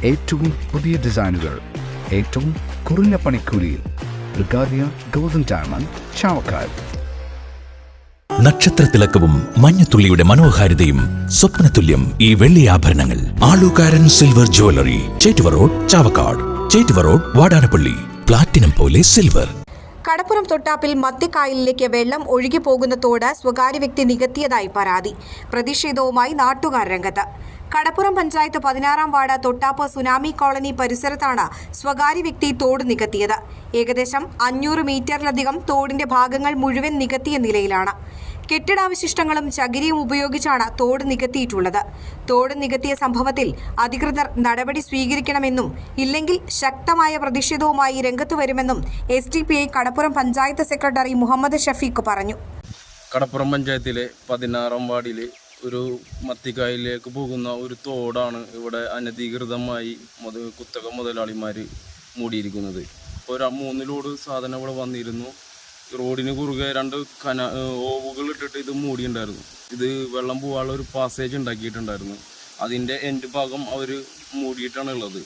ഏറ്റവും പുതിയ ഡിസൈനുകൾ ഏറ്റവും കുറഞ്ഞ പണിക്കൂലിയിൽ ബ്രിഗാദിയ ഗോൾഡൻ ഡയമണ്ട് ചാവക്കാട്. നക്ഷത്രത്തിലക്കവും മഞ്ഞത്തുള്ളിയുടെ മനോഹാരിതയും സ്വപ്നതുല്യം ഈ വെള്ളി ആഭരണങ്ങൾ. Alukkaran silver jewellery, Chettuva road, Chavakkad. Chettuva road, Vadanappally. Platinum പോലെ സിൽവർ. കടപ്പുറം തൊട്ടാപ്പിൽ മധ്യക്കായലിലേക്ക് വെള്ളം ഒഴുകിപ്പോകുന്ന തോട് സ്വകാര്യ വ്യക്തി നികത്തിയതായി പരാതി. പ്രതിഷേധവുമായി നാട്ടുകാർ രംഗത്ത്. കടപ്പുറം പഞ്ചായത്ത് 16-ാം വാർഡ് തൊട്ടാപ്പ് സുനാമി കോളനി പരിസരത്താണ് സ്വകാര്യ വ്യക്തി തോട് നികത്തിയത്. ഏകദേശം 500 മീറ്ററിലധികം തോടിന്റെ ഭാഗങ്ങൾ മുഴുവൻ നികത്തിയ നിലയിലാണ്. കെട്ടിടാവശിഷ്ടങ്ങളും ചകിരിയും ഉപയോഗിച്ചാണ് തോട് നികത്തിയിട്ടുള്ളത്. തോട് നികത്തിയ സംഭവത്തിൽ അധികൃതർ നടപടി സ്വീകരിക്കണമെന്നും ഇല്ലെങ്കിൽ ശക്തമായ പ്രതിഷേധവുമായി രംഗത്ത് വരുമെന്നും SDPI കടപ്പുറം പഞ്ചായത്ത് സെക്രട്ടറി മുഹമ്മദ് ഷഫീഖ് പറഞ്ഞു. കടപ്പുറം പഞ്ചായത്തിലെ 16-ാം വാർഡിലെ ഒരു മത്തിക്കായലിലേക്ക് പോകുന്ന ഒരു തോടാണ് ഇവിടെ അനധികൃതമായി കുത്തക മുതലാളിമാർ മൂടിയിരിക്കുന്നത്. ഇപ്പോൾ 3 ലോഡ് സാധനം ഇവിടെ വന്നിരുന്നു. റോഡിന് കുറുകെ 2 ഓവുകൾ ഇട്ടിട്ട് ഇത് മൂടിയിട്ടുണ്ടായിരുന്നു. ഇത് വെള്ളം പോകാനുള്ള ഒരു പാസേജ് ഉണ്ടാക്കിയിട്ടുണ്ടായിരുന്നു. അതിൻ്റെ എൻഡ് ഭാഗം അവർ മൂടിയിട്ടാണ് ഉള്ളത്.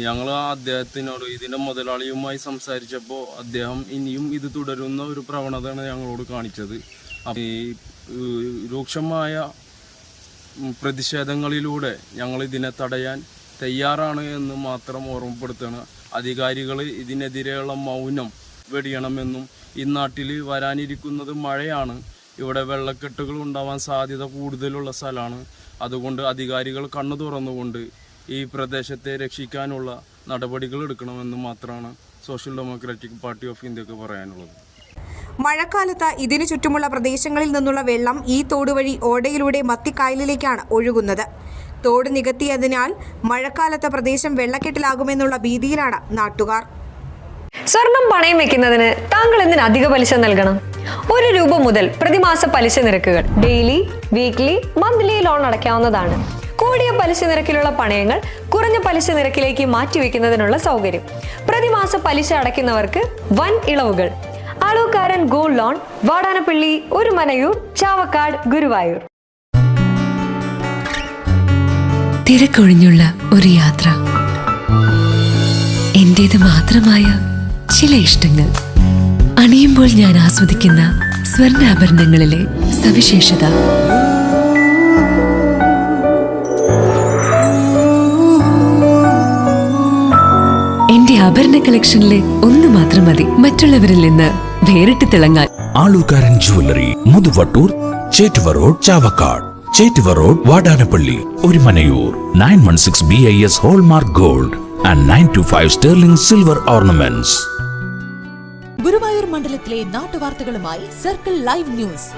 ഞങ്ങൾ അദ്ദേഹത്തിനോട് ഇതിൻ്റെ മുതലാളിയുമായി സംസാരിച്ചപ്പോൾ അദ്ദേഹം ഇനിയും ഇത് തുടരുന്ന ഒരു പ്രവണതയാണ് ഞങ്ങളോട് കാണിച്ചത്. രൂക്ഷമായ പ്രതിഷേധങ്ങളിലൂടെ ഞങ്ങളിതിനെ തടയാൻ തയ്യാറാണ് എന്ന് മാത്രം ഓർമ്മപ്പെടുത്തുകയാണ്. അധികാരികൾ ഇതിനെതിരെയുള്ള മൗനം വെടിയണമെന്നും ഈ നാട്ടിൽ വരാനിരിക്കുന്നത് മഴയാണ്. ഇവിടെ വെള്ളക്കെട്ടുകൾ ഉണ്ടാവാൻ സാധ്യത കൂടുതലുള്ള സ്ഥലമാണ്. അതുകൊണ്ട് അധികാരികൾ കണ്ണു തുറന്നുകൊണ്ട് ഈ പ്രദേശത്തെ രക്ഷിക്കാനുള്ള നടപടികൾ എടുക്കണമെന്ന് മാത്രമാണ് സോഷ്യൽ ഡെമോക്രാറ്റിക് പാർട്ടി ഓഫ് ഇന്ത്യക്ക് പറയാനുള്ളത്. മഴക്കാലത്ത് ഇതിനു ചുറ്റുമുള്ള പ്രദേശങ്ങളിൽ നിന്നുള്ള വെള്ളം ഈ തോട് വഴി ഓടയിലൂടെ മത്തിക്കായലിലേക്കാണ് ഒഴുകുന്നത്. തോട് നികത്തിയതിനാൽ മഴക്കാലത്ത് പ്രദേശം വെള്ളക്കെട്ടിലാകുമെന്നുള്ള ഭീതിയിലാണ് നാട്ടുകാർ. സ്വർണം പണയം വെക്കുന്നതിന് താങ്കൾ എന്തിന് അധിക പലിശ നൽകണം? 1 രൂപ മുതൽ പ്രതിമാസ പലിശ നിരക്കുകൾ. ഡെയിലി, വീക്ക്ലി, മന്ത്ലി ലോൺ അടയ്ക്കാവുന്നതാണ്. കൂടിയ പലിശ നിരക്കിലുള്ള പണയങ്ങൾ കുറഞ്ഞ പലിശ നിരക്കിലേക്ക് മാറ്റിവെക്കുന്നതിനുള്ള സൗകര്യം. പ്രതിമാസ പലിശ അടയ്ക്കുന്നവർക്ക് വൻ ഇളവുകൾ. Aalukkaran gold loan, Vatanappally, Orumanayur, Chavakkad, Guruvayur. തിരക്കൊഴിഞ്ഞുള്ള ഒരു യാത്ര, എന്റേത് മാത്രമായ ചില ഇഷ്ടങ്ങൾ, അണിയുമ്പോൾ ഞാൻ ആസ്വദിക്കുന്ന സ്വർണ്ണാഭരണങ്ങളിലെ സവിശേഷത. എന്റെ ആഭരണ കളക്ഷനിലെ ഒന്ന് മാത്രം മതി മറ്റുള്ളവരിൽ നിന്ന് വേറിട്ട് തിളങ്ങാൻ. Aalukkaran jewellery, Muthuvattoor, Chettuva road, Chavakkad. Chettuva road, Vatanappally, Orumanayur. 916 BIS hallmark gold and 925 sterling silver ornaments. Guruvayur മണ്ഡലത്തിലെ നാട്ടുവാർത്തകളുമായി സർക്കിൾ ലൈവ് ന്യൂസ്.